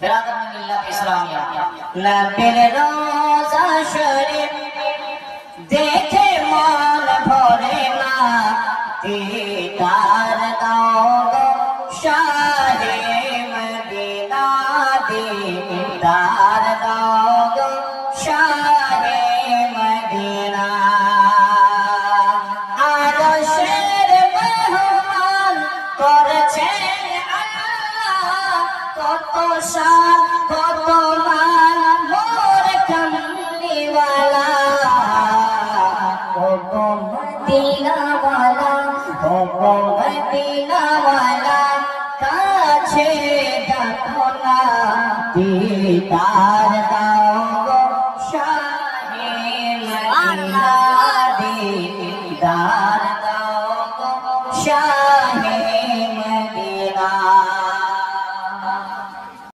बिरादर मिल्लत इस्लामिया नबीर रोज़ा शरीफ देखे मान भरे ना दीदार दाओ गो शाहे मदीना दीदार दाओ गो शाहे मदीना आरशेर मेहमान करছেন আল্লাহ কত শান কত মান মোর কামলিওয়ালা ও মদিনাওয়ালা ও মদিনাওয়ালা কাছে দেখো না দিদার